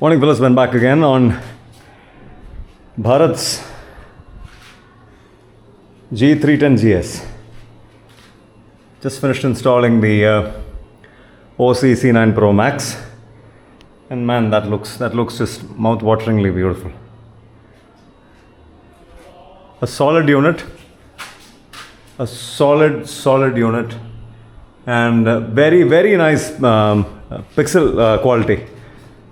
Morning fellas, Ben back again on Bharat's G310GS. Just finished installing the Aoocci C9 Pro Max, and man, that looks just mouth-wateringly beautiful. A solid unit, a solid unit, and very nice pixel quality.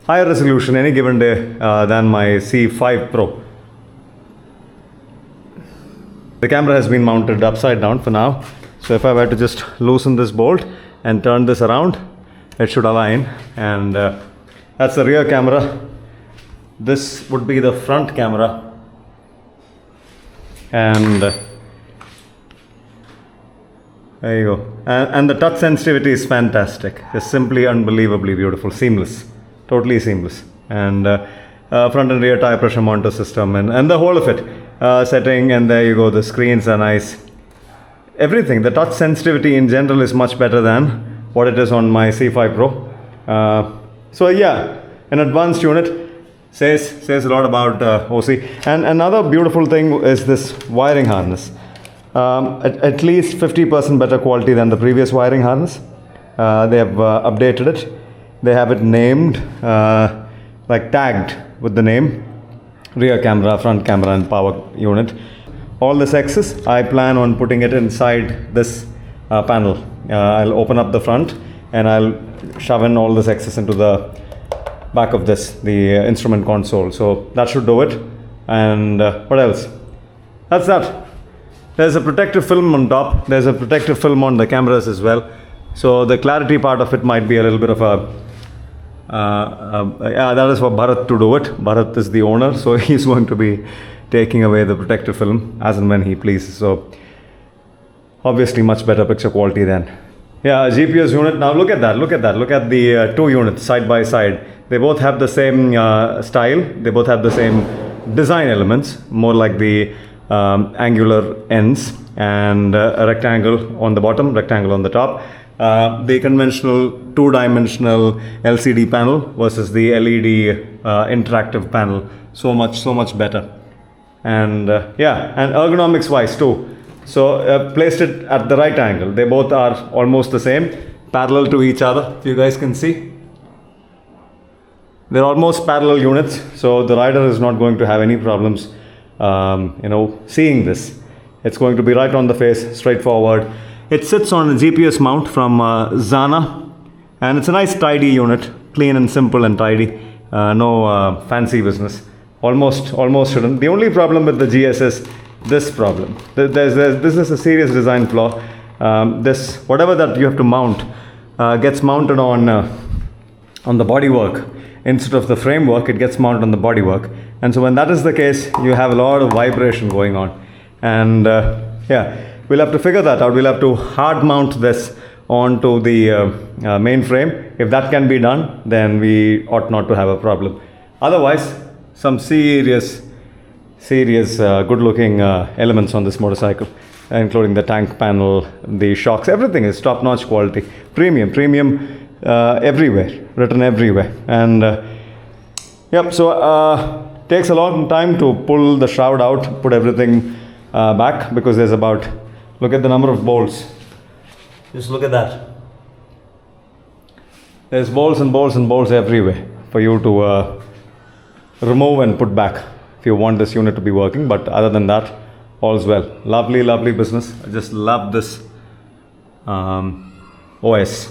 Higher resolution any given day than my C5 Pro. The camera has been mounted upside down for now, so if I were to just loosen this bolt and turn this around, it should align, and that's the rear camera. This would be the front camera, and there you go. And the touch sensitivity is fantastic. It's simply unbelievably beautiful, seamless. Totally seamless, and front and rear tire pressure monitor system, and the whole of it setting, and there you go. The screens are nice. Everything, the touch sensitivity in general is much better than what it is on my C5 Pro. So yeah, an advanced unit says a lot about Aoocci. And another beautiful thing is this wiring harness. At least 50% better quality than the previous wiring harness. They have updated it. They have it named, like tagged with the name, rear camera, front camera, and power unit. All this excess, I plan on putting it inside this panel. I'll open up the front and I'll shove in all this excess into the back of this, the instrument console. So that should do it. And what else? That's that. There's a protective film on top. There's a protective film on the cameras as well. So the clarity part of it might be a little bit of a yeah, that is for Bharat to do it. Bharat is the owner, so he's going to be taking away the protective film as and when he pleases. So obviously much better picture quality then. Yeah, GPS unit. Now look at that. Look at the two units side by side. They both have the same style. They both have the same design elements, more like the angular ends, and a rectangle on the bottom, rectangle on the top. The conventional two-dimensional LCD panel versus the LED interactive panel, so much better. And yeah, and ergonomics wise too. So placed it at the right angle. They both are almost the same, parallel to each other. If you guys can see, they're almost parallel units, so the rider is not going to have any problems seeing this. It's going to be right on the face, straightforward. It sits on a GPS mount from Zana, and it's a nice tidy unit, clean and simple and tidy. No fancy business. Almost shouldn't. The only problem with the GS is this problem. This is a serious design flaw. This, whatever that you have to mount, gets mounted on the bodywork instead of the framework. It gets mounted on the bodywork, and so when that is the case, you have a lot of vibration going on, and yeah. We'll have to figure that out. We'll have to hard mount this onto the main frame. If that can be done, then we ought not to have a problem. Otherwise, some serious good looking elements on this motorcycle, including the tank panel, the shocks, everything is top notch quality. Premium everywhere, written everywhere. And yep, so takes a long time to pull the shroud out, put everything back, because there's about, look at the number of bolts. Just look at that. There's bolts and bolts and bolts everywhere for you to remove and put back if you want this unit to be working. But other than that, all's well. Lovely business. I just love this OS.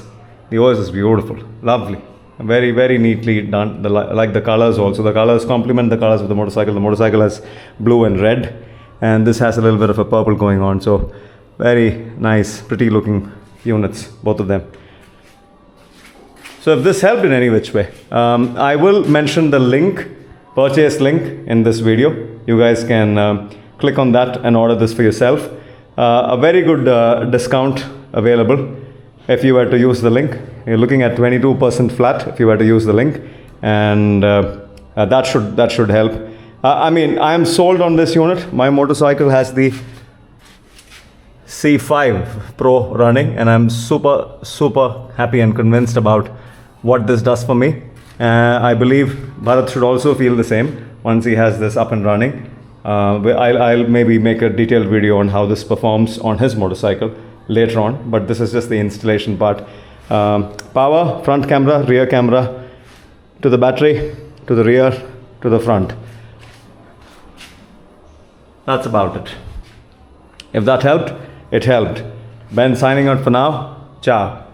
The OS is beautiful. Lovely. Very neatly done. I like the colors also. The colors complement the colors of the motorcycle. The motorcycle has blue and red, and this has a little bit of a purple going on. So very nice, pretty looking units, both of them. So if this helped in any which way, I will mention the link, purchase link in this video. You guys can click on that and order this for yourself. A very good discount available if you were to use the link. You're looking at 22% flat if you were to use the link, and that should help. I mean, I am sold on this unit. My motorcycle has the C5 Pro running, and I'm super happy and convinced about what this does for me. I believe Bharat should also feel the same once he has this up and running. I'll maybe make a detailed video on how this performs on his motorcycle later on, but this is just the installation part. Power, front camera, rear camera, to the battery, to the rear, to the front. That's about it. If that helped, it helped. Ben signing out for now. Ciao.